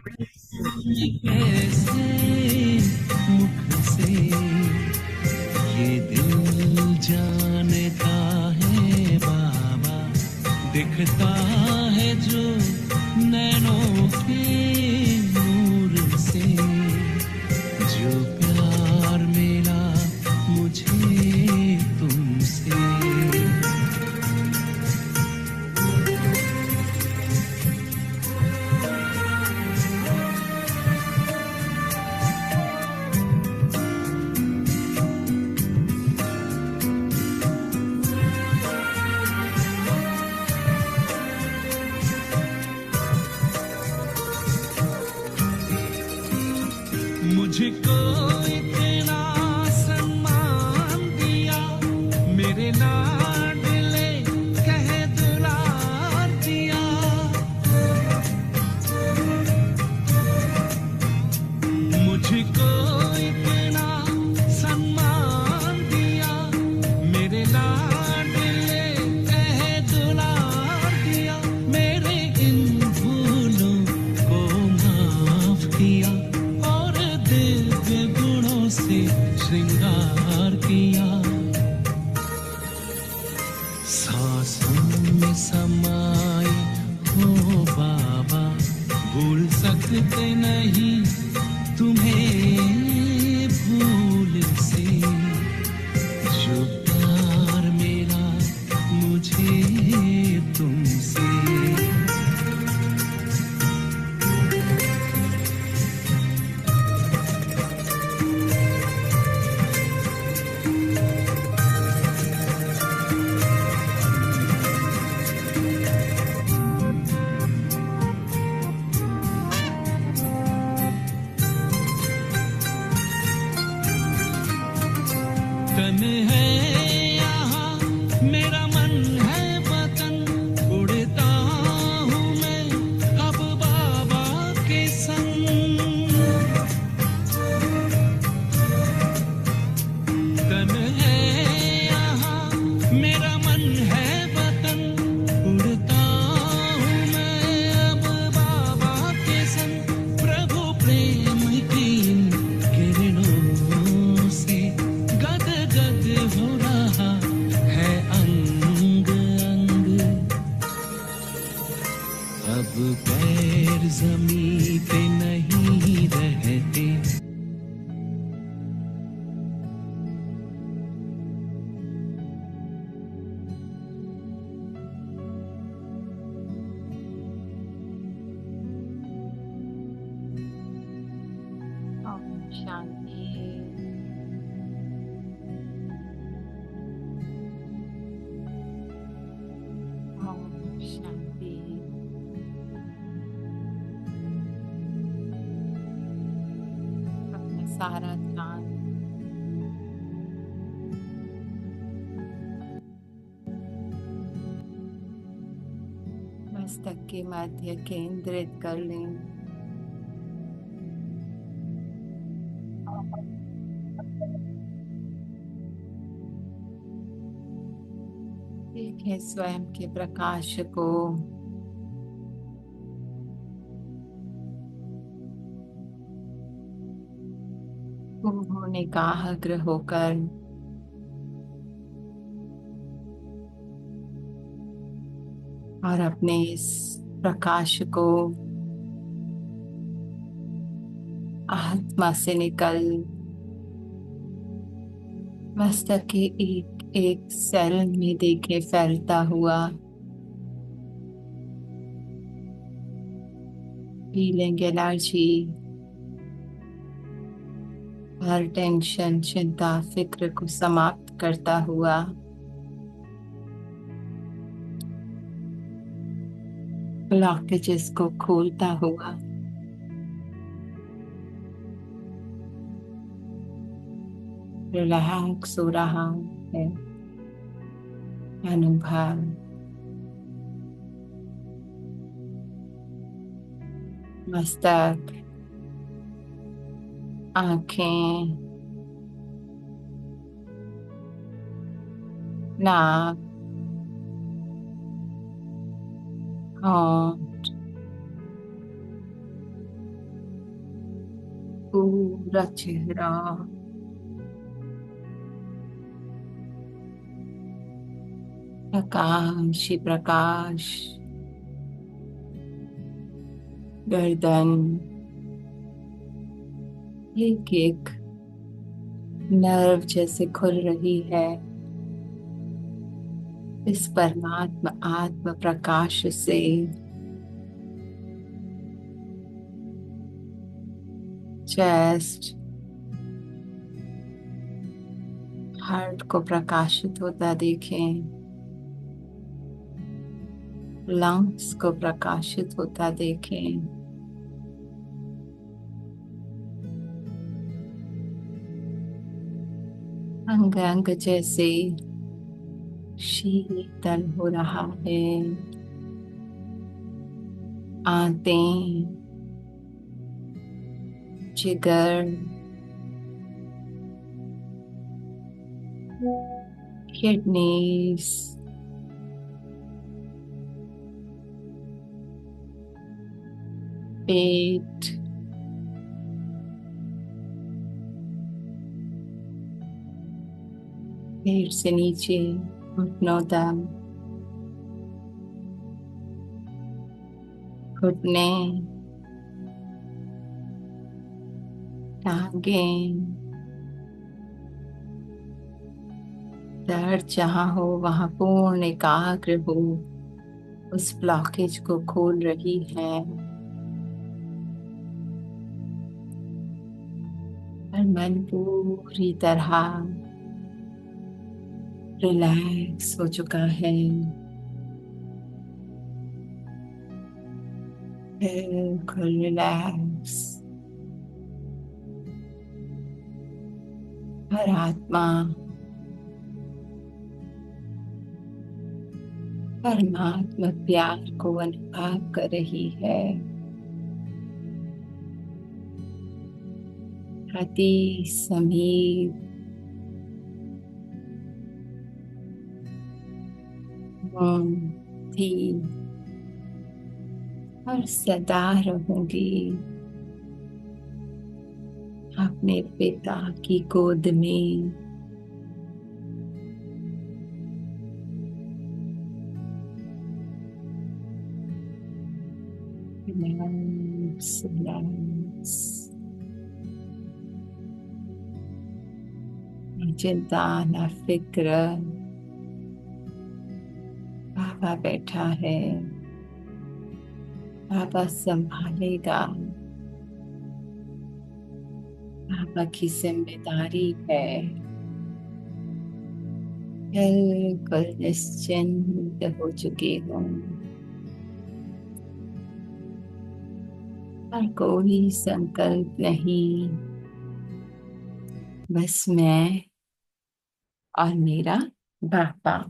ये कैसे मुख से ये दिल जानता है बाबा, दिखता है जो नैनों के नूर से, जो प्यार मिला मुझे तुमसे। मुझको इतना सम्मान दिया, मेरे लाडले कह दुलार दिया। मुझको इतना सम्मान दिया, मेरे लाडले कह दुलार दिया। मेरे इन भूलों को माफ किया और दिव्य गुणों से श्रृंगार किया। सांसों में समाए हो बाबा, भूल सकते नहीं तुम्हें भूल से, जो प्यार मेरा मुझे तुमसे। तन है यहाँ मेरा मन है वतन, उड़ता हूँ मैं अब बाबा के संग। तन है यहाँ मेरा मन है वतन, उड़ता हूँ मैं अब बाबा के संग। प्रभु प्रेम की इन किरणों से गद गद हो रहा है अंग अंग। अब पैर जमीन पे नहीं रहते, ओम शांति। ओम शांति। अपना सारा ध्यान मस्तक के मध्य केंद्रित कर लें। देखें स्वयं के प्रकाश को, उन्होंने निकाग्र होकर और अपने इस प्रकाश को आत्मा से निकल मस्तक के एक एक सेल में देखे फैलता हुआ। हीलिंग एनर्जी हर टेंशन, चिंता, फिक्र को समाप्त करता हुआ ब्लॉकेजेस को खोलता हुआ रिलैक्स हो रहा है अनुभव। मस्तक, आंखें, नाक, होंठ, पूरा चेहरा प्रकाश ही प्रकाश, गर्दन एक एक नर्व जैसे खुल रही है इस परमात्मा आत्म प्रकाश से। चेस्ट, हार्ट को प्रकाशित होता देखें, लंग्स को प्रकाशित होता देखें, अंग अंग जैसे शीतल हो रहा है। आंतें, जिगर, किडनीज, पेट, पेट से नीचे घुटनों तक, घुटने, टांगें, दर्द जहाँ हो वहां पूर्ण एकाग्र हो, उस ब्लॉकेज को खोल रही है। और मन पूरी तरह रिलैक्स हो चुका है, बिल्कुल रिलैक्स। हर आत्मा परमात्मा प्यार को अनुभव कर रही है। अति समीप थी और सदा रहूंगी अपने पिता की गोद में। रिलैक्स रिलैक्स, न चिंता न फिक्र, बाबा बैठा है, बाबा संभालेगा, बाबा की जिम्मेदारी है। बिल्कुल निश्चिंत हो चुकी हूँ और कोई संकल्प नहीं, बस मैं और मेरा बाबा।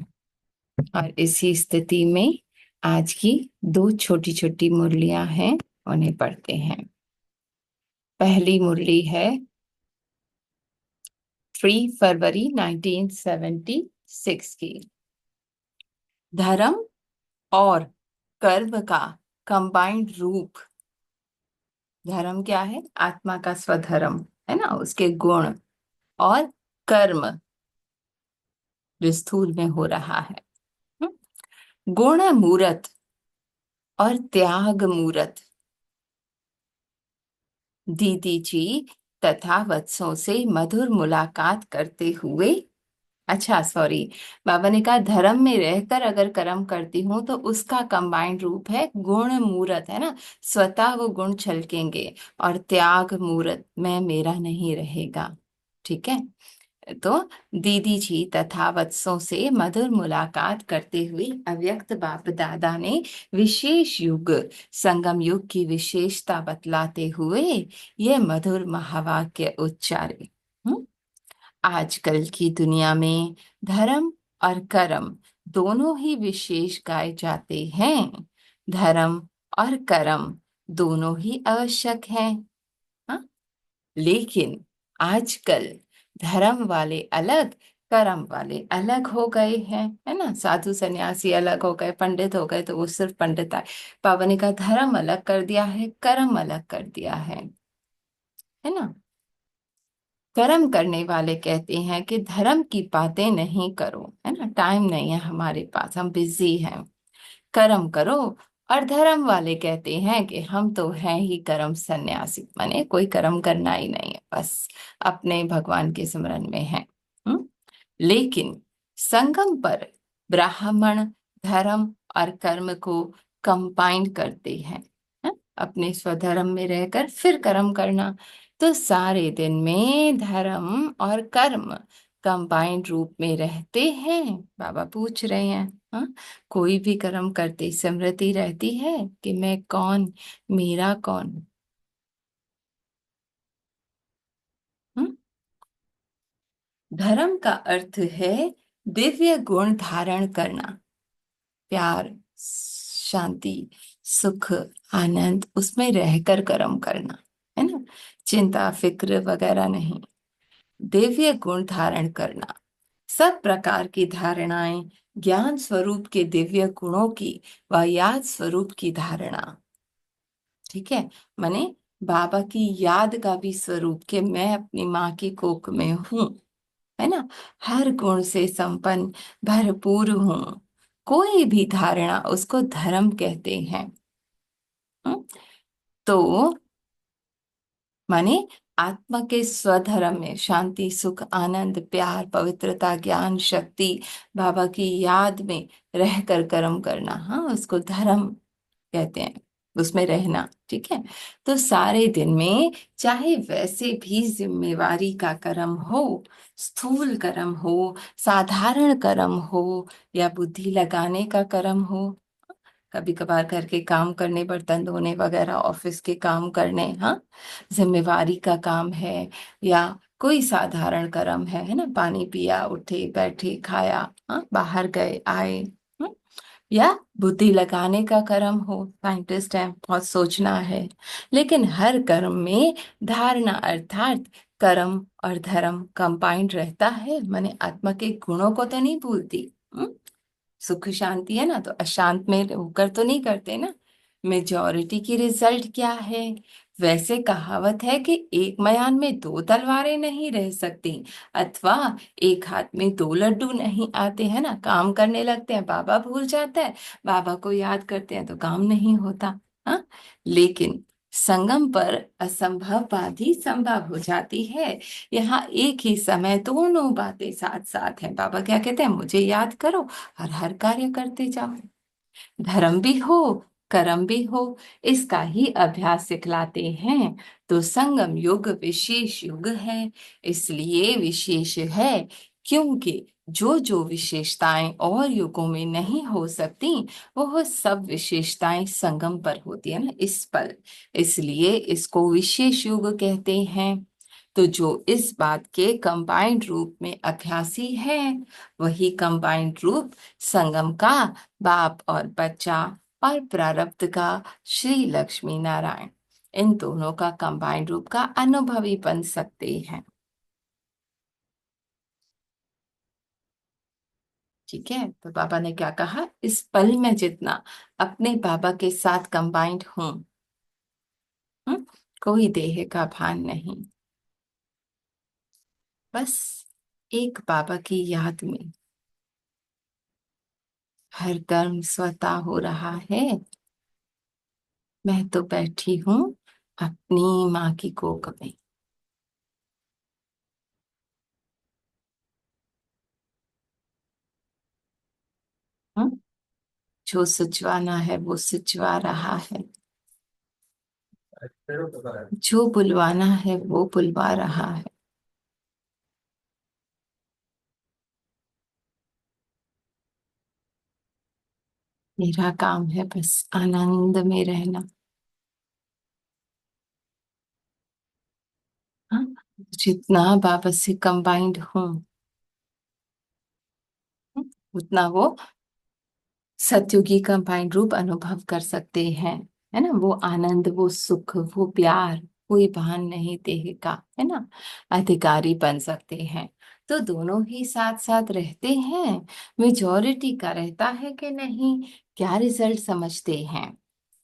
और इसी स्थिति में आज की दो छोटी छोटी मुरलियां हैं, उन्हें पढ़ते हैं। पहली मुरली है 3 फरवरी 1976 की। धर्म और कर्म का कंबाइंड रूप। धर्म क्या है? आत्मा का स्वधर्म है ना, उसके गुण, और कर्म जो स्थूल में हो रहा है। गुण मूरत और त्याग मूरत दीदी जी तथा वत्सों से मधुर मुलाकात करते हुए। अच्छा सॉरी, बाबा ने कहा धर्म में रहकर अगर कर्म करती हूँ तो उसका कंबाइंड रूप है गुण मूरत, है ना, स्वतः वो गुण छलकेंगे, और त्याग मूरत में मेरा नहीं रहेगा। ठीक है, तो दीदी जी तथा वत्सों से मधुर मुलाकात करते हुए अव्यक्त बाप दादा ने विशेष युग, संगम युग की विशेषता बतलाते हुए यह मधुर महावाक्य उच्चारे। आजकल की दुनिया में धर्म और कर्म दोनों ही विशेष गाए जाते हैं। धर्म और कर्म दोनों ही आवश्यक हैं, हाँ? लेकिन आजकल धर्म वाले अलग, कर्म वाले अलग हो गए हैं, है ना। साधु सन्यासी अलग हो गए, पंडित हो गए तो वो सिर्फ पंडित आए। बाबा ने कहा धर्म अलग कर दिया है, कर्म अलग कर दिया है। है ना। कर्म करने वाले कहते हैं कि धर्म की बातें नहीं करो, है ना, टाइम नहीं है हमारे पास, हम बिजी हैं, कर्म करो। और धर्म वाले कहते हैं कि हम तो हैं ही कर्म सन्यासी, माने कोई कर्म करना ही नहीं है, बस अपने भगवान के स्मरण में है। हम्म? लेकिन संगम पर ब्राह्मण धर्म और कर्म को कंबाइंड करते हैं, अपने स्वधर्म में रहकर फिर कर्म करना। तो सारे दिन में धर्म और कर्म कंबाइंड रूप में रहते हैं, बाबा पूछ रहे हैं। हाँ, कोई भी कर्म करते स्मृति रहती है कि मैं कौन, मेरा कौन। हम्म? धर्म का अर्थ है दिव्य गुण धारण करना, प्यार, शांति, सुख, आनंद, उसमें रहकर कर्म करना, है ना, चिंता फिक्र वगैरह नहीं। दिव्य गुण धारण करना, सब प्रकार की धारणाएं, ज्ञान स्वरूप के दिव्य गुणों की व याद स्वरूप की धारणा। ठीक है, माने बाबा की याद का भी स्वरूप कि मैं अपनी माँ की कोख में हूँ, है ना, हर गुण से संपन्न भरपूर हूँ। कोई भी धारणा उसको धर्म कहते हैं। हम्म? तो माने आत्मा के स्वधर्म में शांति सुख आनंद प्यार पवित्रता ज्ञान शक्ति, बाबा की याद में रहकर कर्म करना, हाँ उसको धर्म कहते हैं, उसमें रहना। ठीक है, तो सारे दिन में चाहे वैसे भी जिम्मेवारी का कर्म हो, स्थूल कर्म हो, साधारण कर्म हो, या बुद्धि लगाने का कर्म हो, कभी कभार घर के काम करने, बर्तन धोने वगैरह, ऑफिस के काम करने, हाँ जिम्मेवारी का काम है, या कोई साधारण कर्म है ना, पानी पिया उठे बैठे खाया, हाँ बाहर गए आए, या बुद्धि लगाने का कर्म हो, साइंटिस्ट है बहुत सोचना है। लेकिन हर कर्म में धारणा अर्थात कर्म और धर्म कंबाइंड रहता है, माने आत्मा के गुणों को तो नहीं भूलती। सुख शांति है ना, तो अशांत में होकर तो नहीं करते ना। मेजॉरिटी की रिजल्ट क्या है? वैसे कहावत है कि एक मयान में दो तलवारें नहीं रह सकती, अथवा एक हाथ में दो लड्डू नहीं आते, है ना, काम करने लगते हैं बाबा भूल जाता है, बाबा को याद करते हैं तो काम नहीं होता। हाँ, लेकिन संगम पर असंभव बात ही संभव हो जाती है। यहाँ एक ही समय दोनों बातें साथ साथ हैं। बाबा क्या कहते हैं, मुझे याद करो और हर कार्य करते जाओ, धर्म भी हो कर्म भी हो, इसका ही अभ्यास सिखलाते हैं। तो संगम युग विशेष युग है, इसलिए विशेष है क्योंकि जो जो विशेषताएं और युगों में नहीं हो सकती, वो सब विशेषताएं संगम पर होती है ना, इस पल, इसलिए इसको विशेष युग कहते हैं। तो जो इस बात के कंबाइंड रूप में अभ्यासी है, वही कंबाइंड रूप संगम का बाप और बच्चा, और प्रारब्ध का श्री लक्ष्मी नारायण, इन दोनों का कंबाइंड रूप का अनुभवी बन सकते हैं। ठीक है, तो बाबा ने क्या कहा, इस पल में जितना अपने बाबा के साथ कंबाइंड हूं, हम्म, कोई देह का भान नहीं, बस एक बाबा की याद में हर कर्म स्वतः हो रहा है। मैं तो बैठी हूँ अपनी माँ की कोख में। हम्म, जो सिचवाना है वो सिचवा रहा है, जो बुलवाना है वो बुलवा रहा है। मेरा काम है बस आनंद में रहना। हाँ, जितना बाबा से कंबाइंड हूँ, उतना वो सत्युगी कंबाइंड रूप अनुभव कर सकते हैं, है ना, वो आनंद वो सुख वो प्यार, कोई भान नहीं देह का, है ना, अधिकारी बन सकते हैं। तो दोनों ही साथ साथ रहते हैं। मेजॉरिटी का रहता है कि नहीं, क्या रिजल्ट समझते हैं?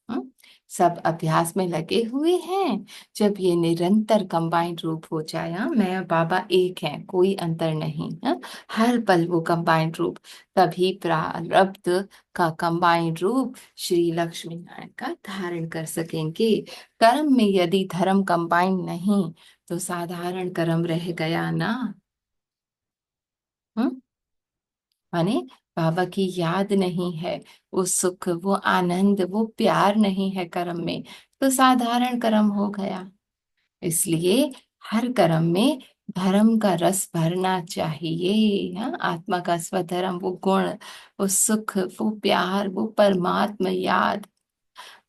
हम्म? सब अभ्यास में लगे हुए हैं। जब ये निरंतर कंबाइंड रूप हो जाए, हाँ, मैं और बाबा एक हैं, कोई अंतर नहीं, हाँ, हर पल वो कंबाइंड रूप, तभी प्रारब्ध का कंबाइंड रूप श्री लक्ष्मी नारायण का धारण कर सकेंगे। कर्म में यदि धर्म कंबाइंड नहीं तो साधारण कर्म रह गया ना। हम्म। माने बाबा की याद नहीं है, वो सुख, वो आनंद, वो प्यार नहीं है कर्म में, तो साधारण कर्म हो गया। इसलिए हर कर्म में धर्म का रस भरना चाहिए, हाँ, आत्मा का स्वधर्म, वो गुण, वो सुख, वो प्यार, वो परमात्मा याद,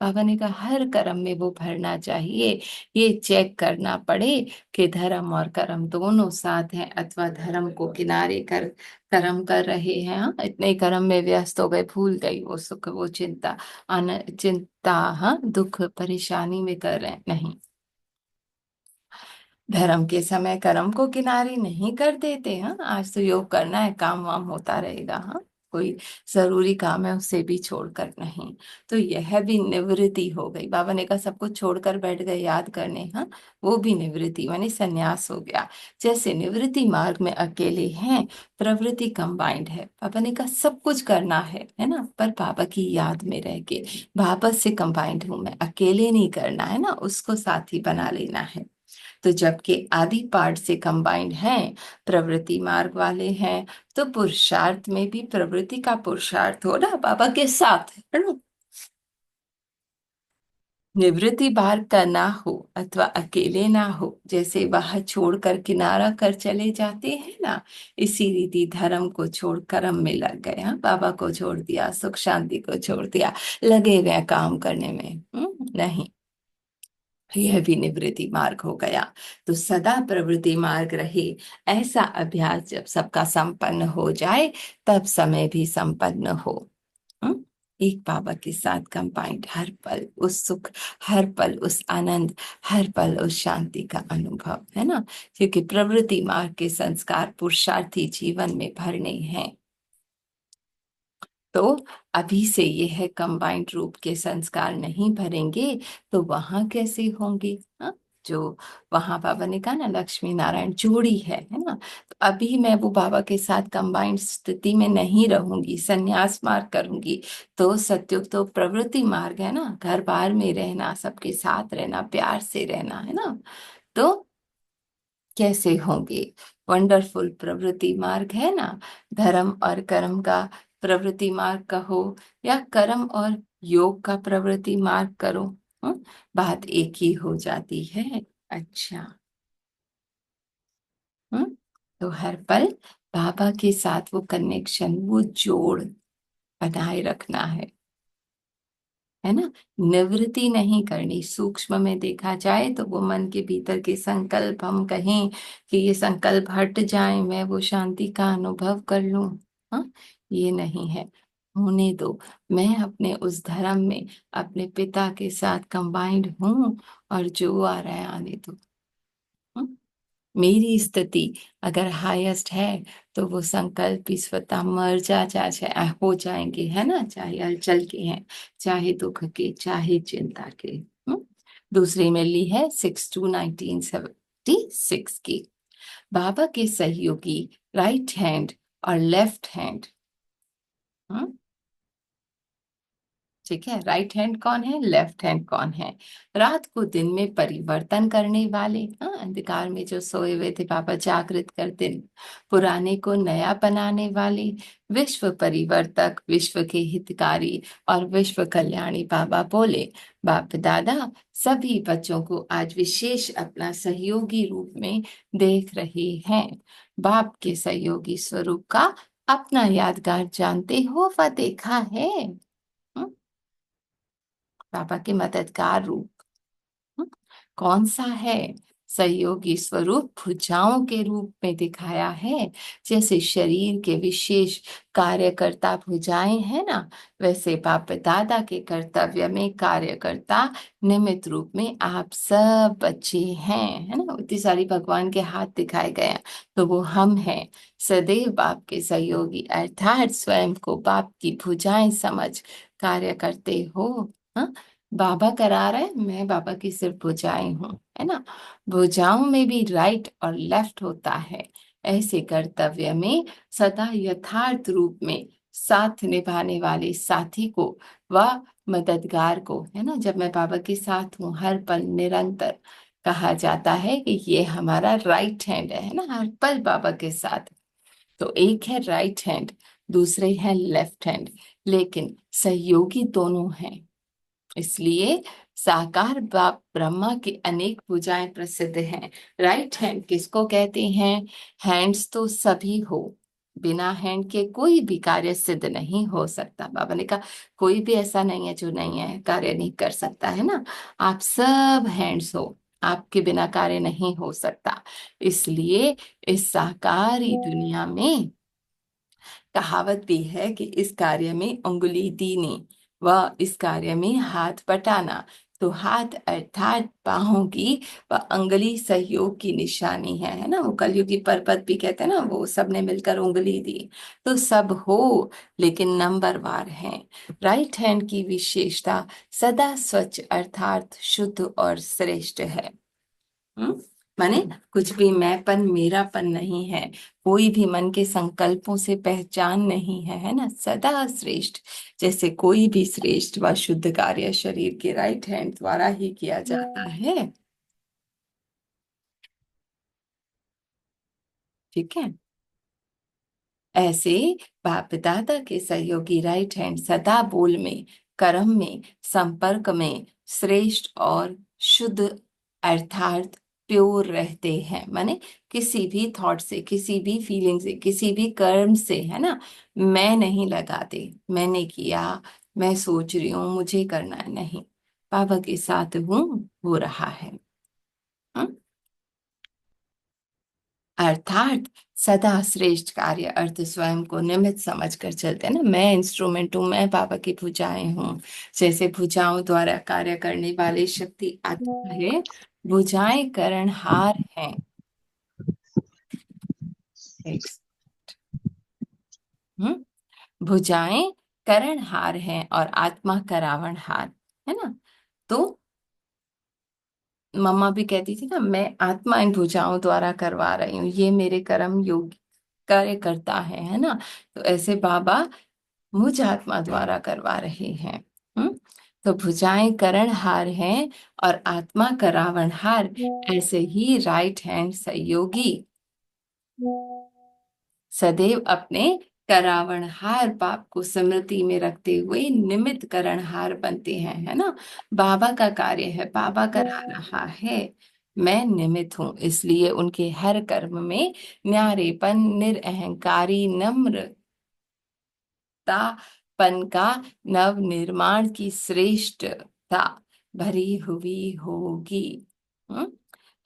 बाबा ने कहा हर कर्म में वो भरना चाहिए। ये चेक करना पड़े कि धर्म और कर्म दोनों साथ हैं, अथवा धर्म को किनारे कर कर्म कर रहे हैं, हाँ, इतने कर्म में व्यस्त हो गए, भूल गई वो सुख, वो चिंता, चिंता, हाँ, दुख परेशानी में कर रहे हैं, नहीं। धर्म के समय कर्म को किनारे नहीं कर देते, हाँ, आज तो योग करना है, काम वाम होता रहेगा, हाँ, कोई जरूरी काम है उसे भी छोड़कर नहीं, तो यह भी निवृत्ति हो गई। बाबा ने कहा सब कुछ छोड़कर बैठ गए याद करने, हाँ, वो भी निवृत्ति माने संन्यास हो गया। जैसे निवृत्ति मार्ग में अकेले हैं, प्रवृत्ति कंबाइंड है, बाबा ने कहा सब कुछ करना है ना, पर बाबा की याद में रह के, बाबा से कंबाइंड हूं मैं, अकेले नहीं करना है ना, उसको साथी बना लेना है। तो जबकि आदि पाठ से कंबाइंड हैं, प्रवृत्ति मार्ग वाले हैं, तो पुरुषार्थ में भी प्रवृत्ति का पुरुषार्थ हो ना बाबा के साथ, है ना। निवृत्ति मार्ग का ना हो अथवा अकेले ना हो, जैसे वह छोड़कर किनारा कर चले जाते हैं ना, इसी रीति धर्म को छोड़ कर्म में लग गया, बाबा को छोड़ दिया, सुख शांति को छोड़ दिया, लगे गए काम करने में, नहीं, यह भी निवृत्ति मार्ग हो गया। तो सदा प्रवृत्ति मार्ग रहे, ऐसा अभ्यास जब सबका संपन्न हो जाए, तब समय भी संपन्न हो। हम्म? एक बाबा के साथ कंबाइंड, हर पल उस सुख, हर पल उस आनंद, हर पल उस शांति का अनुभव, है ना। क्योंकि प्रवृत्ति मार्ग के संस्कार पुरुषार्थी जीवन में भरने हैं। तो अभी से यह कंबाइंड रूप के संस्कार नहीं भरेंगे तो वहां कैसे होंगे, हाँ? जो वहां बाबा ने कहा ना लक्ष्मी नारायण जोड़ी है ना, तो अभी मैं वो बाबा के साथ कंबाइंड स्थिति में नहीं रहूंगी, संन्यास मार्ग करूंगी, तो सत्युग तो प्रवृत्ति मार्ग है ना, घर बार में रहना, सबके साथ रहना, प्यार से रहना, है ना। तो कैसे होंगे, वंडरफुल प्रवृत्ति मार्ग है ना, धर्म और कर्म का प्रवृत्ति मार्ग कहो, या कर्म और योग का प्रवृत्ति मार्ग करो, बात एक ही हो जाती है। अच्छा। हम्म। तो हर पल बाबा के साथ वो कनेक्शन, वो जोड़ बनाए रखना है ना। निवृत्ति नहीं करनी, सूक्ष्म में देखा जाए तो वो मन के भीतर के संकल्प, हम कहें कि ये संकल्प हट जाए, मैं वो शांति का अनुभव कर लूं, हाँ, ये नहीं है, होने दो। मैं अपने उस धर्म में अपने पिता के साथ कंबाइंड हूँ, और जो आ रहा है आने दो। हम्म? मेरी स्थिति अगर हाईएस्ट है, तो वो संकल्प भी स्वतः मर जा हो जाएंगे, है ना, चाहे हलचल के हैं, चाहे दुख के, चाहे चिंता के। दूसरी में ली है 6/2/1976 की। बाबा के सहयोगी राइट हैंड और लेफ्ट हैंड, ठीक है, राइट हैंड कौन है, लेफ्ट हैंड कौन है, रात को दिन में परिवर्तन करने वाले, हाँ, अंधकार में जो सोए हुए थे पापा जागृत करते, पुराने को नया बनाने वाले, विश्व परिवर्तक, विश्व के हितकारी और विश्व कल्याणी बाबा बोले। बाप दादा सभी बच्चों को आज विशेष अपना सहयोगी रूप में देख रहे हैं। बाप के सहयोगी स्वरूप का अपना यादगार जानते हो व देखा है। हम्म? पापा के मददगार रूप, हम्म, कौन सा है, सहयोगी स्वरूप भुजाओं के रूप में दिखाया है। जैसे शरीर के विशेष कार्यकर्ता भुजाएं हैं ना, वैसे बाप दादा के कर्तव्य में कार्यकर्ता निमित्त रूप में आप सब बच्चे हैं, है ना, इतनी सारी भगवान के हाथ दिखाए गए हैं, तो वो हम हैं। सदैव बाप के सहयोगी अर्थात स्वयं को बाप की भुजाएं समझ कार्य करते हो, हाँ? बाबा करा रहे हैं, मैं बाबा की सिर्फ भुजाएं हूँ, है ना। भुजाओं में भी राइट और लेफ्ट होता है। ऐसे कर्तव्य में सदा यथार्थ रूप में साथ निभाने वाले साथी को व मददगार को, है ना, जब मैं बाबा के साथ हूँ हर पल निरंतर, कहा जाता है कि ये हमारा राइट हैंड है ना, हर पल बाबा के साथ। तो एक है राइट हैंड, दूसरे है लेफ्ट हैंड, लेकिन सहयोगी दोनों हैं। इसलिए साकार बाप ब्रह्मा की अनेक पूजाएं प्रसिद्ध हैं। राइट हैंड किसको कहते हैं? हैंड्स तो सभी हो, बिना हैंड के कोई भी कार्य सिद्ध नहीं हो सकता। बाबा ने कहा कोई भी ऐसा नहीं है जो नहीं है, कार्य नहीं कर सकता, है ना। आप सब हैंड्स हो, आपके बिना कार्य नहीं हो सकता। इसलिए इस साकारी दुनिया में कहावत भी है कि इस कार्य में उंगली दीनी व इस कार्य में हाथ बटाना। तो हाथ अर्थात बाहों की व अंगुली सहयोग की निशानी है ना। वो कलयुगी पर्वत भी कहते हैं ना, वो सबने मिलकर उंगली दी। तो सब हो, लेकिन नंबरवार है। राइट हैंड की विशेषता सदा स्वच्छ अर्थात शुद्ध और श्रेष्ठ है। हम्म, माने कुछ भी मैंपन मेरापन नहीं है, कोई भी मन के संकल्पों से पहचान नहीं है, है ना, सदा श्रेष्ठ। जैसे कोई भी श्रेष्ठ व शुद्ध कार्य शरीर के राइट हैंड द्वारा ही किया जाता है। ठीक है। ऐसे बाप दादा के सहयोगी राइट हैंड सदा बोल में, कर्म में, संपर्क में श्रेष्ठ और शुद्ध अर्थात प्योर रहते हैं। माने किसी भी थॉट से, किसी भी फीलिंग से, किसी भी कर्म से, है ना, मैं नहीं लगाते, मैंने किया, मैं सोच रही हूँ मुझे करना है, नहीं, बाबा के साथ हूँ, हो रहा है। हम्म? अर्थात सदा श्रेष्ठ कार्य अर्थ स्वयं को निमित्त समझकर चलते हैं ना। मैं इंस्ट्रूमेंट हूँ, मैं बाबा की भुजाएं हूँ। जैसे भुजाओं द्वारा कार्य करने वाली शक्ति आत्मा है, भुजाएं करणहार हैं। एक- भुजाएं करणहार हैं और आत्मा करावणहार, है ना। तो मम्मा भी कहती थी ना, मैं आत्मा इन भुजाओं द्वारा करवा रही हूँ, ये मेरे कर्म योग कार्य करता है ना। तो ऐसे बाबा मुझ आत्मा द्वारा करवा रहे हैं। हम्म। तो भुजाएं करणहार हैं और आत्मा करावणहार। ऐसे ही राइट हैंड सहयोगी सदैव अपने करावणहार बाप को स्मृति में रखते हुए निमित्त करणहार बनते हैं, है ना। बाबा का कार्य है, बाबा करा रहा है, मैं निमित्त हूं। इसलिए उनके हर कर्म में न्यारेपन, निरअहंकारी, नम्र पन का नव निर्माण की श्रेष्ठता भरी हुई होगी। हम्म?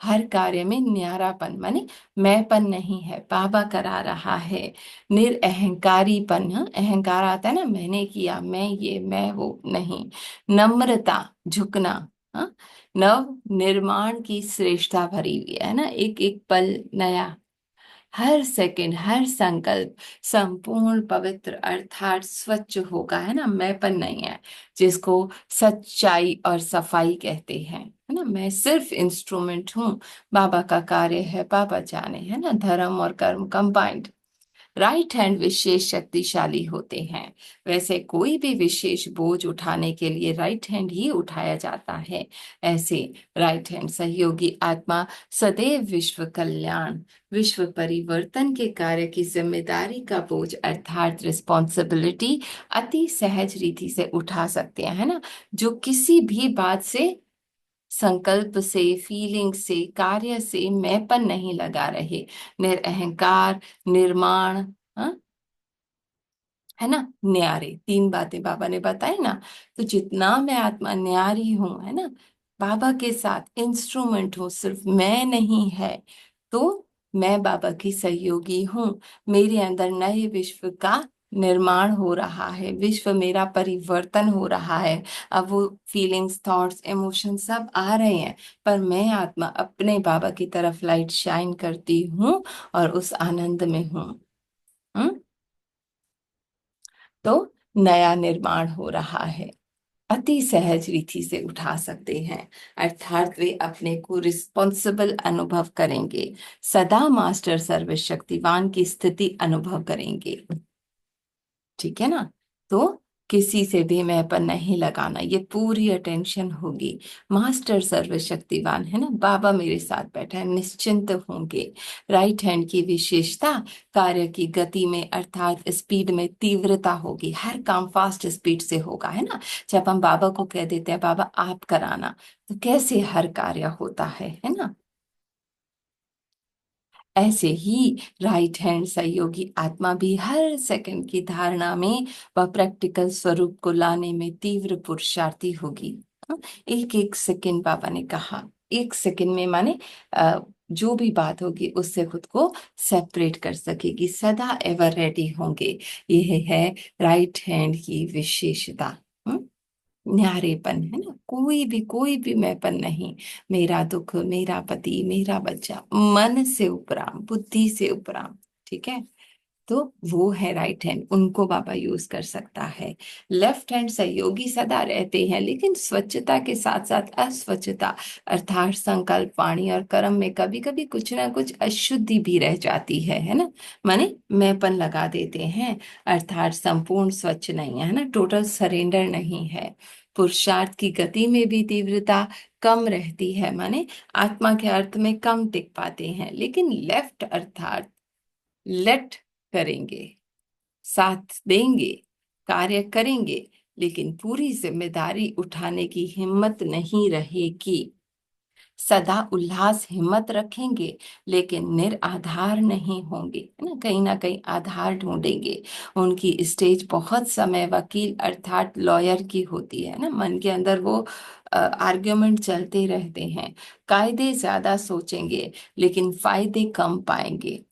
हर कार्य में न्यारापन माने मैंपन नहीं है, बाबा करा रहा है। निरअहंकारीपन, हाँ, अहंकार आता है ना, मैंने किया, मैं ये मैं वो, नहीं। नम्रता, झुकना, हाँ। नव निर्माण की श्रेष्ठता भरी हुई है ना, एक एक पल नया, हर सेकंड, हर संकल्प संपूर्ण पवित्र अर्थात स्वच्छ होगा, है ना, मैंपन नहीं है। जिसको सच्चाई और सफाई कहते हैं, है ना। मैं सिर्फ इंस्ट्रूमेंट हूँ, बाबा का कार्य है, बाबा जाने, है ना। धर्म और कर्म कंबाइंड। राइट हैंड विशेष शक्तिशाली होते हैं। वैसे कोई भी विशेष बोझ उठाने के लिए राइट हैंड ही उठाया जाता है। ऐसे राइट हैंड सहयोगी आत्मा सदैव विश्व कल्याण, विश्व परिवर्तन के कार्य की जिम्मेदारी का बोझ अर्थात रिस्पॉन्सिबिलिटी अति सहज रीति से उठा सकते हैं, है ना। जो किसी भी बात से, संकल्प से, फीलिंग से, कार्य से मैंपन नहीं लगा रहे। निरअहंकार, निर्माण, हाँ, है ना, न्यारे, तीन बातें बाबा ने बताई ना। तो जितना मैं आत्मा न्यारी हूं, है ना, बाबा के साथ इंस्ट्रूमेंट हूँ, सिर्फ मैं नहीं है। तो मैं बाबा की सहयोगी हूँ, मेरे अंदर नए विश्व का निर्माण हो रहा है, विश्व मेरा परिवर्तन हो रहा है। अब वो फीलिंग्स, थॉट्स, इमोशन सब आ रहे हैं, पर मैं आत्मा अपने बाबा की तरफ लाइट शाइन करती हूँ और उस आनंद में हूँ। हम्म? तो नया निर्माण हो रहा है। अति सहज रीति से उठा सकते हैं, अर्थात वे अपने को रिस्पॉन्सिबल अनुभव करेंगे, सदा मास्टर सर्वशक्तिवान की स्थिति अनुभव करेंगे। ठीक है ना। तो किसी से भी मैंपन नहीं लगाना, ये पूरी अटेंशन होगी। मास्टर सर्वशक्तिवान है ना, बाबा मेरे साथ बैठा है, निश्चिंत होंगे। राइट हैंड की विशेषता, कार्य की गति में अर्थात स्पीड में तीव्रता होगी, हर काम फास्ट स्पीड से होगा, है ना। जब हम बाबा को कह देते हैं बाबा आप कराना, तो कैसे हर कार्य होता है ना। ऐसे ही राइट हैंड सहयोगी आत्मा भी हर सेकंड की धारणा में व प्रैक्टिकल स्वरूप को लाने में तीव्र पुरुषार्थी होगी। एक एक सेकंड बाबा ने कहा, एक सेकंड में माने जो भी बात होगी उससे खुद को सेपरेट कर सकेगी, सदा एवर रेडी होंगे। यह है राइट हैंड की विशेषता। न्यारेपन है ना, कोई भी मैंपन नहीं। मेरा दुख, मेरा पति, मेरा बच्चा, मन से उपराम, बुद्धि से उपराम। ठीक है। तो वो है राइट हैंड, उनको बाबा यूज कर सकता है। लेफ्ट हैंड सहयोगी सदा रहते हैं, लेकिन स्वच्छता के साथ साथ अस्वच्छता अर्थात संकल्प, वाणी और कर्म में कभी कभी कुछ ना कुछ अशुद्धि भी रह जाती है ना। माने मैंपन लगा देते हैं, अर्थात संपूर्ण स्वच्छ नहीं है ना, टोटल सरेंडर नहीं है। पुरुषार्थ की गति में भी तीव्रता कम रहती है, माने आत्मा के अर्थ में कम टिक पाते हैं। लेकिन लेफ्ट अर्थात लेट करेंगे, साथ देंगे, कार्य करेंगे, लेकिन पूरी जिम्मेदारी उठाने की हिम्मत नहीं रहेगी। सदा उल्लास हिम्मत रखेंगे, लेकिन निराधार नहीं होंगे, है ना कहीं आधार ढूंढेंगे। उनकी स्टेज बहुत समय वकील अर्थात लॉयर की होती है ना, मन के अंदर वो आर्ग्यूमेंट चलते रहते हैं। कायदे ज्यादा सोचेंगे, लेकिन फायदे कम पाएंगे।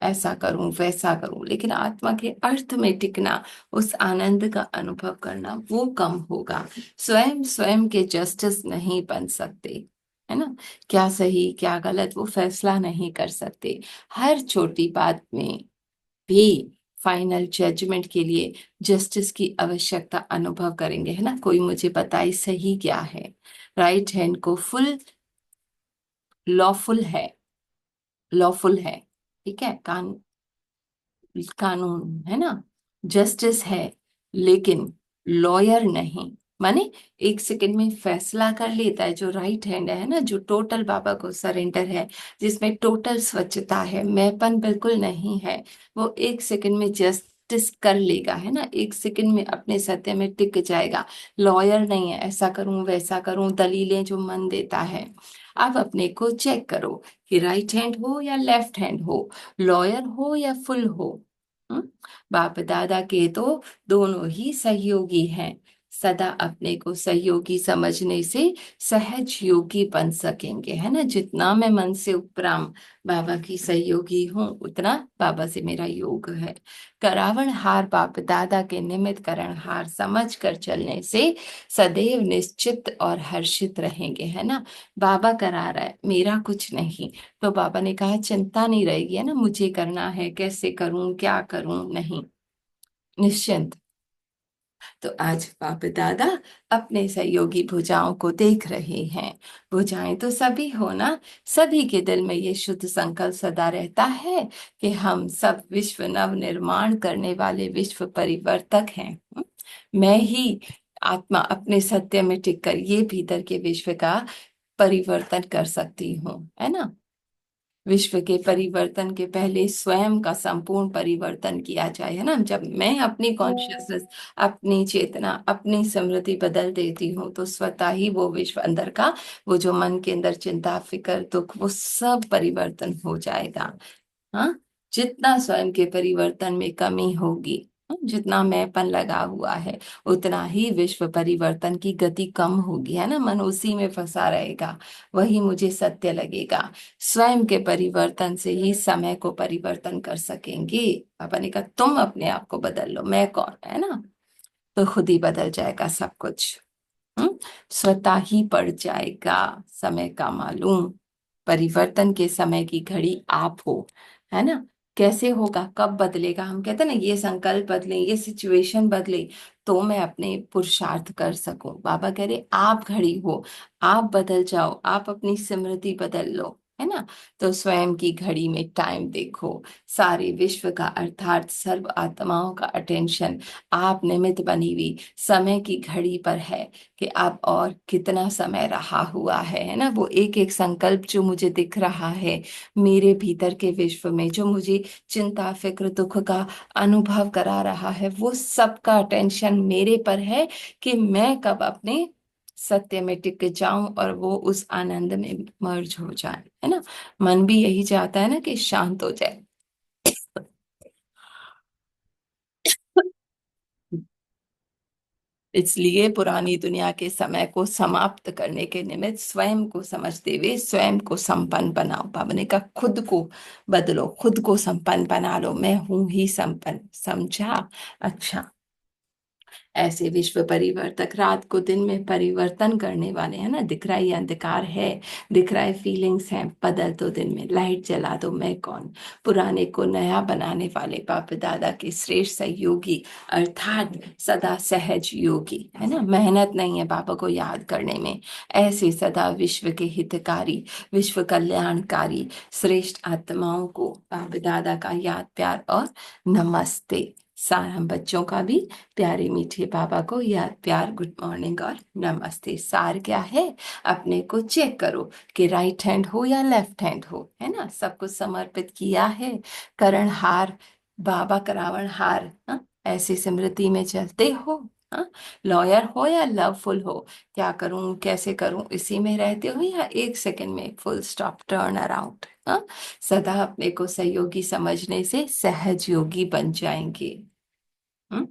ऐसा करूं वैसा करूं, लेकिन आत्मा के अर्थ में टिकना, उस आनंद का अनुभव करना वो कम होगा। स्वयं स्वयं के जस्टिस नहीं बन सकते, है ना। क्या सही क्या गलत वो फैसला नहीं कर सकते। हर छोटी बात में भी फाइनल जजमेंट के लिए जस्टिस की आवश्यकता अनुभव करेंगे, है ना। कोई मुझे बताए सही क्या है। राइट हैंड को फुल लॉफुल है, लॉफुल है, ठीक है, कानून है ना, जस्टिस है, लेकिन लॉयर नहीं। माने एक सेकंड में फैसला कर लेता है जो राइट हैंड है ना, जो टोटल बाबा को सरेंडर है, जिसमें टोटल स्वच्छता है, मैंपन बिल्कुल नहीं है। वो एक सेकंड में जस्टिस कर लेगा, है ना, एक सेकंड में अपने सत्य में टिक जाएगा। लॉयर नहीं है, ऐसा करूं वैसा करूं, दलीलें जो मन देता है। अब अपने को चेक करो कि राइट हैंड हो या लेफ्ट हैंड हो, लॉयर हो या फुल हो। हम्म? बाप दादा के तो दोनों ही सहयोगी हैं। सदा अपने को सहयोगी समझने से सहज योगी बन सकेंगे, है ना। जितना मैं मन से उपराम बाबा की सहयोगी हूँ, उतना बाबा से मेरा योग है। करावण हार बाप दादा के निमित्त करण हार समझ कर चलने से सदैव निश्चित और हर्षित रहेंगे, है ना। बाबा करा रहा है, मेरा कुछ नहीं। तो बाबा ने कहा चिंता नहीं रहेगी, है ना, मुझे करना है, कैसे करूं क्या करूं, नहीं, निश्चिंत। तो आज बाप दादा अपने सहयोगी भुजाओं को देख रहे हैं। भुजाएं तो सभी हो ना, सभी के दिल में ये शुद्ध संकल्प सदा रहता है कि हम सब विश्व नव निर्माण करने वाले विश्व परिवर्तक हैं। मैं ही आत्मा अपने सत्य में टिककर ये भीतर के विश्व का परिवर्तन कर सकती हूँ, है ना। विश्व के परिवर्तन के पहले स्वयं का संपूर्ण परिवर्तन किया जाए, है ना। जब मैं अपनी कॉन्शियसनेस, अपनी चेतना, अपनी स्मृति बदल देती हूँ, तो स्वतः ही वो विश्व अंदर का, वो जो मन के अंदर चिंता फिकर दुख, वो सब परिवर्तन हो जाएगा। हाँ, जितना स्वयं के परिवर्तन में कमी होगी, जितना मैंपन लगा हुआ है, उतना ही विश्व परिवर्तन की गति कम होगी, है ना। मन उसी में फंसा रहेगा, वही मुझे सत्य लगेगा। स्वयं के परिवर्तन से ही समय को परिवर्तन कर सकेंगे। पापा ने कहा तुम अपने आप को बदल लो, मैं कौन, है ना। तो खुद ही बदल जाएगा सब कुछ। हम्म स्वतः ही पड़ जाएगा समय का मालूम। परिवर्तन के समय की घड़ी आप हो, है ना। कैसे होगा, कब बदलेगा, हम कहते हैं ना ये संकल्प बदले, ये सिचुएशन बदले, तो मैं अपने पुरुषार्थ कर सकूं। बाबा कह रहे आप घड़ी हो, आप बदल जाओ, आप अपनी स्मृति बदल लो, है ना। तो स्वयं की घड़ी में टाइम देखो, सारे विश्व का अर्थात सर्व आत्माओं का अटेंशन आप निमित्त बनी हुई समय की घड़ी पर है कि अब और कितना समय रहा हुआ है ना। वो एक एक संकल्प जो मुझे दिख रहा है मेरे भीतर के विश्व में, जो मुझे चिंता फिक्र दुख का अनुभव करा रहा है, वो सबका अटेंशन मेरे पर है कि मैं कब अपने सत्य में टिक जाऊं और वो उस आनंद में मर्ज हो जाए, है ना। मन भी यही चाहता है ना कि शांत हो जाए। इसलिए पुरानी दुनिया के समय को समाप्त करने के निमित्त स्वयं को समझते हुए स्वयं को संपन्न बनाओ। बाबा ने कहा खुद को बदलो, खुद को संपन्न बना लो, मैं हूं ही संपन्न, समझा। अच्छा, ऐसे विश्व परिवर्तक रात को दिन में परिवर्तन करने वाले हैं ना। दिख रहा है ये अंधकार है, दिख रहा है फीलिंग्स हैं, बदल दो दिन में, लाइट जला दो, मैं कौन। पुराने को नया बनाने वाले बाप दादा के श्रेष्ठ सहयोगी अर्थात सदा सहज योगी, है ना। मेहनत नहीं है बाबा को याद करने में, ऐसे सदा विश्व के हितकारी, विश्व कल्याणकारी श्रेष्ठ आत्माओं को बाप दादा का याद प्यार और नमस्ते। हम बच्चों का भी प्यारे मीठे बाबा को याद प्यार गुड मॉर्निंग और नमस्ते। सार क्या है, अपने को चेक करो कि राइट हैंड हो या लेफ्ट हैंड हो, है ना। सब कुछ समर्पित किया है, करण हार बाबा करावण हार, हाँ? ऐसी स्मृति में चलते हो, हाँ। लॉयर हो या लवफुल हो, क्या करूं कैसे करूं इसी में रहते हो, या एक सेकंड में फुल स्टॉप टर्न अराउंड, हाँ। सदा अपने को सहयोगी समझने से सहज योगी बन जाएंगे। हम्म।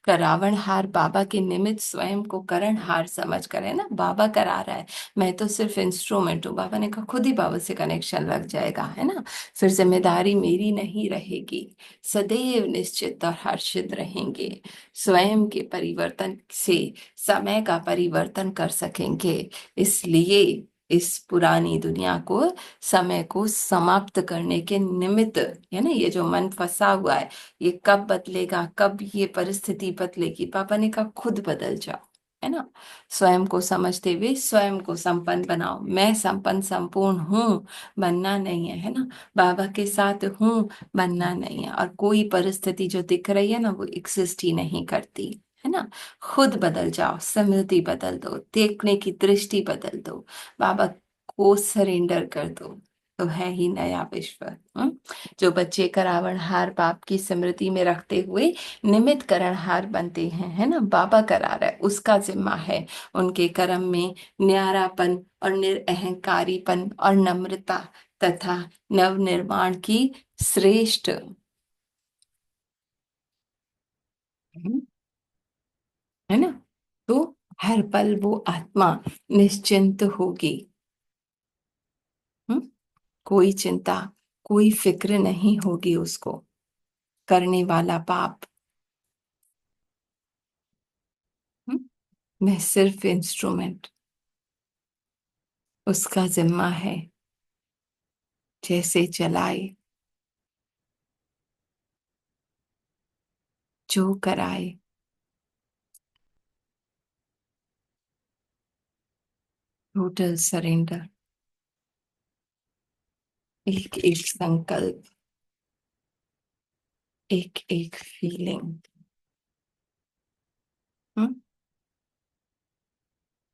करावण हार बाबा के निमित्त स्वयं को करण हार समझ कर, है ना। बाबा करा रहा है, मैं तो सिर्फ इंस्ट्रूमेंट हूँ। बाबा ने कहा खुद ही बाबा से कनेक्शन लग जाएगा, है ना। फिर जिम्मेदारी मेरी नहीं रहेगी, सदैव निश्चित और हर्षित रहेंगे। स्वयं के परिवर्तन से समय का परिवर्तन कर सकेंगे। इसलिए इस पुरानी दुनिया को, समय को समाप्त करने के निमित्त, है ना, ये जो मन फंसा हुआ है, ये कब बदलेगा, कब ये परिस्थिति बदलेगी, पापा ने कहा खुद बदल जाओ, है ना। स्वयं को समझते हुए स्वयं को संपन्न बनाओ। मैं संपन्न संपूर्ण हूँ, बनना नहीं है, है ना। बाबा के साथ हूँ, बनना नहीं है। और कोई परिस्थिति जो दिख रही है ना, वो एग्जिस्ट ही नहीं करती, है ना। खुद बदल जाओ, स्मृति बदल दो, देखने की दृष्टि बदल दो, बाबा को सरेंडर कर दो, तो है ही नया विश्व। जो बच्चे करावणहार बाप की स्मृति में रखते हुए निमित्त करणहार बनते हैं, है ना, बाबा करा रहा है, उसका जिम्मा है उनके कर्म में न्यारापन और निरअहंकारीपन और नम्रता तथा नव निर्माण की श्रेष्ठ, हम्म, है ना। तो हर पल वो आत्मा निश्चिंत होगी। हम्म, कोई चिंता, कोई फिक्र नहीं होगी उसको। करने वाला पाप, हम्म, मैं सिर्फ इंस्ट्रूमेंट, उसका जिम्मा है, जैसे चलाए, जो कराए। टोटल सरेंडर, एक एक संकल्प, एक एक फीलिंग। हम्म।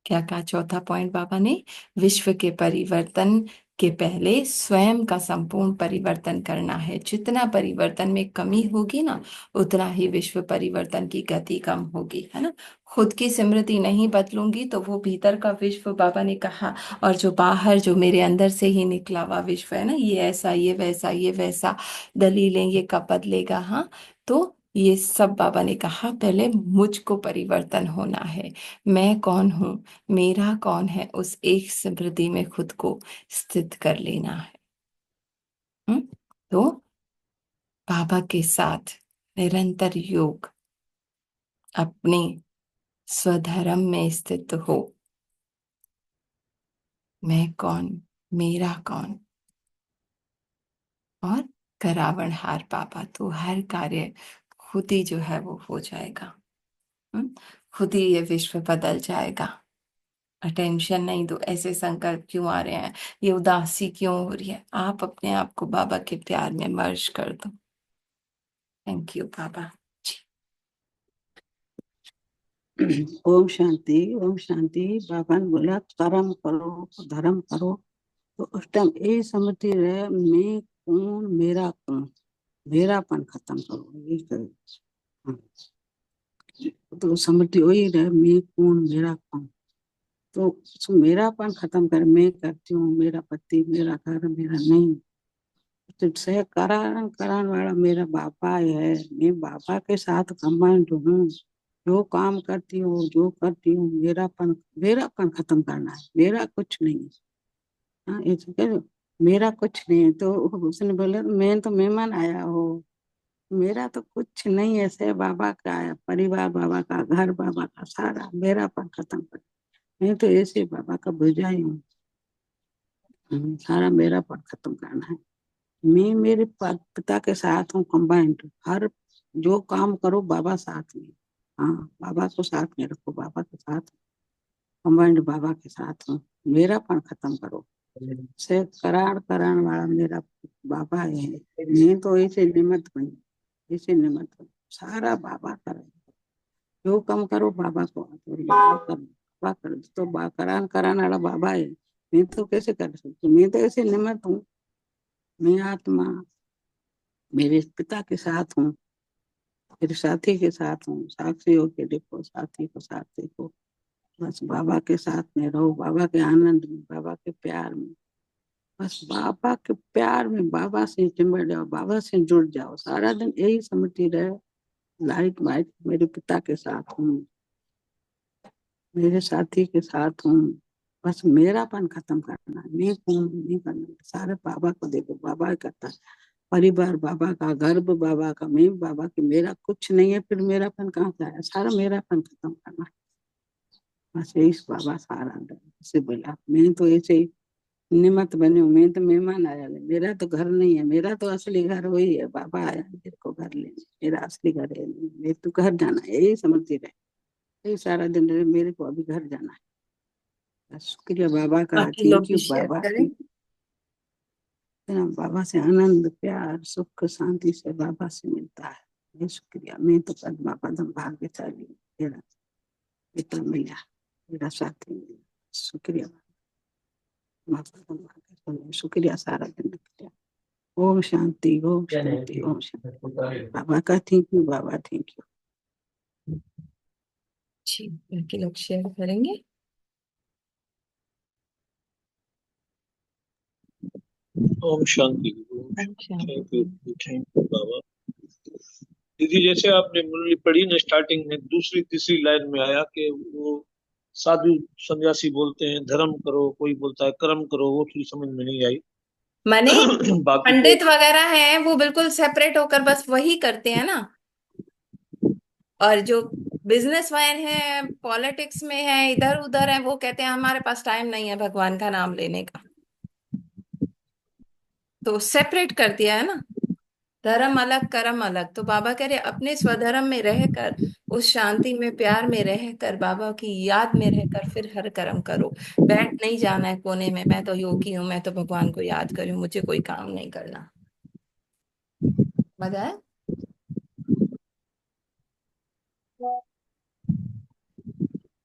क्या कहा चौथा पॉइंट बाबा ने, विश्व के परिवर्तन के पहले स्वयं का संपूर्ण परिवर्तन करना है। जितना परिवर्तन में कमी होगी ना, उतना ही विश्व परिवर्तन की गति कम होगी, है ना। खुद की स्मृति नहीं बदलूंगी तो वो भीतर का विश्व, बाबा ने कहा, और जो बाहर जो मेरे अंदर से ही निकला हुआ विश्व है ना, ये ऐसा ये वैसा ये वैसा, दलीलें, ये कब बदलेगा, हाँ। तो ये सब बाबा ने कहा पहले मुझको परिवर्तन होना है। मैं कौन हूँ, मेरा कौन है, उस एक स्मृति में खुद को स्थित कर लेना है। हम्म? तो बाबा के साथ निरंतर योग, अपने स्वधर्म में स्थित हो। मैं कौन, मेरा कौन, और करावण हार बाबा, तो हर कार्य खुद ही जो है वो हो जाएगा। हम्म? खुद ही ये विश्व बदल जाएगा। टेंशन नहीं दो, ऐसे संकल्प क्यों आ रहे हैं, ये उदासी क्यों हो रही है, आप अपने आप को बाबा के प्यार में मर्ज कर दो। थैंक यू बाबा जी। ओम शांति, ओम शांति। बाबा ने बोला कर्म करो, धर्म करो, तो उस टाइम ये समझती रहे मैं कौन, मेरा कौन, मेरापन खत्म करो, ये करो। हाँ, तो समझती वही रहे मैं कौन, मेरा कौन। तो मेरापन खत्म कर, मैं करती हूँ, मेरा पति, मेरा घर, मेरा नहीं। तो से कारण कराने वाला मेरा बाबा है, मैं बाबा के साथ कंबाइंड हूँ। जो काम करती हूँ, जो करती हूँ, मेरापन खत्म करना है, मेरा कुछ नहीं है। हाँ, ऐसे कह दो, मेरा कुछ नहीं है। तो उसने बोला मैं तो मेहमान आया हो, मेरा तो कुछ नहीं है, से बाबा का है, परिवार बाबा का, घर बाबा का, सारा मेरापन खत्म कर। मैं तो ऐसे बाबा का भुजाई हूँ। सारा मेरापन खत्म करना है। मैं मेरे पिता के साथ हूँ, कंबाइंड। हर जो काम करो बाबा साथ में। हाँ, बाबा को साथ में रखो, बाबा के साथ कंबाइंड, बाबा के साथ हूँ। मेरापन खत्म करो, से करान वाला मेरा बाबा है। मैं तो ऐसे निमित्त बनी, ऐसे निमित्त बनी, सारा बाबा करे। जो काम करो बाबा को, बाबा कर, बाबा कर, तो करान वाला बाबा है। मैं तो कैसे कर सकती हूँ, मैं तो ऐसे निमित्त हूँ। मैं आत्मा मेरे पिता के साथ हूँ, मेरे साथी के साथ हूँ। साक्षी होके देखो, साथी को साथ देखो। बस बाबा के साथ में रहो, बाबा के आनंद में, बाबा के प्यार में। बस बाबा के प्यार में बाबा से चिंबड़ जाओ, बाबा से जुड़ जाओ। सारा दिन यही समझती रहे, लाइट वाइट मेरे पिता के साथ हूँ, मेरे साथी के साथ हूँ। बस मेरापन खत्म करना, मैं कौन नहीं करना, सारे बाबा को देखो, बाबा करता है। परिवार बाबा का, गर्भ बाबा का, मैं बाबा की, मेरा कुछ नहीं है, फिर मेरापन कहाँ से आया, सारा मेरापन खत्म करना। बस यही बाबा सारा से बोला। मैं तो ऐसे ही निमत बनी हूँ, मैं तो मेहमान आया है, मेरा तो घर नहीं है, मेरा तो असली घर वही है, बाबा आया मेरे को घर लेने, मेरा असली घर है नहीं, मेरे तो घर जाना है, यही समझती रहे। यही सारा दिन रहे, मेरे को अभी घर जाना है। बस शुक्रिया बाबा का, बाकी लोग थैंक भी यू शेयर बाबा। करें। बाबा से आनंद, प्यार, सुख, शांति से बाबा से मिलता है। ये शुक्रिया। मैं तो पद्मा पदम भाग्यशाली हूँ, मेरा पिता मिला, मेरा साथी मिला। शुक्रिया बाबा, पद्मा भाग्यशाली, शुक्रिया सारा दिन निकला। ओम शांति, ओम शांति, ओम शांति। बाबा का थैंक यू, बाबा थैंक यू। जी, बाकी लोग शेयर करेंगे। ओम शांति। ओम थैंक यू, शांति। थैंक यू बाबा। दीदी जैसे आपने मुरली पढ़ी ना, स्टार्टिंग में दूसरी तीसरी लाइन में आया कि वो साधु सन्यासी बोलते हैं धर्म करो, कोई बोलता है कर्म करो, वो थोड़ी समझ में नहीं आई। माने बाकी तो पंडित वगैरह हैं वो बिल्कुल सेपरेट होकर बस वही करते हैं ना, और जो बिजनेसमैन है, पॉलिटिक्स में है, इधर उधर है, वो कहते हैं हमारे पास टाइम नहीं है भगवान का नाम लेने का। तो सेपरेट कर दिया है ना, धर्म अलग कर्म अलग। तो बाबा कह रहे अपने स्वधर्म में रहकर, उस शांति में, प्यार में रहकर, बाबा की याद में रहकर फिर हर कर्म करो। बैठ नहीं जाना है कोने में, मैं तो योगी हूं, मैं तो भगवान को याद करूं, मुझे कोई काम नहीं करना। मजा है।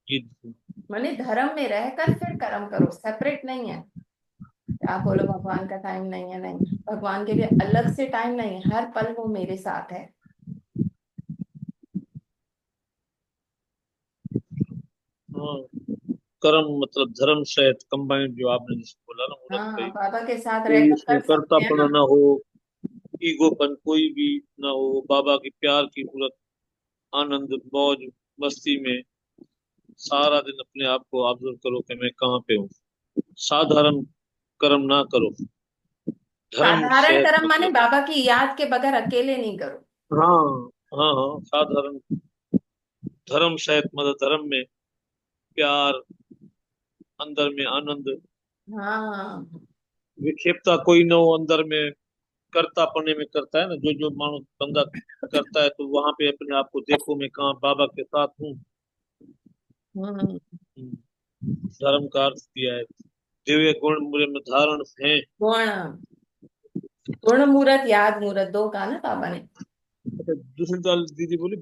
ये माने धर्म में रहकर फिर कर्म करो, सेपरेट नहीं है। आप बोलो भगवान का टाइम नहीं है, नहीं, भगवान के लिए अलग से टाइम नहीं है, हर पल वो मेरे साथ है। हाँ, कर्म मतलब धर्म सहित कंबाइंड, जो आपने जिसको बोला ना मुरत हाँ, भाई, बाबा के साथ कोई रहकर उसमें कर सकते हैं कर्तापना ना। ना हो, ईगोपन कोई भी ना हो, बाबा की प्यार की मूरत, आनंद मौज मस्ती में सारा दिन अपने आप को ऑब्जर्व करो कि मैं कहाँ पे हूँ। साधारण कर्म ना करो, धर्म साधारण सहित कर्म माने मतलब। बाबा की याद के बगैर अकेले नहीं करो। हाँ, हाँ, हाँ, साधारण धर्म सहित मतलब धर्म में प्यार, अंदर में आनंद, हाँ, विक्षेपता कोई न हो अंदर में, कर्तापने में करता है ना, जो जो मानो बंदा करता है तो वहां पे अपने आप को देखो मैं कहाँ बाबा के साथ हूँ। हम्म। धर्म का अर्थ दिया है, दिव्य गुण मुझे में धारण है। गुण, गुण मूरत याद मूरत दो कहा ना बाबा ने। अच्छा, दूसरी दाल दीदी बोली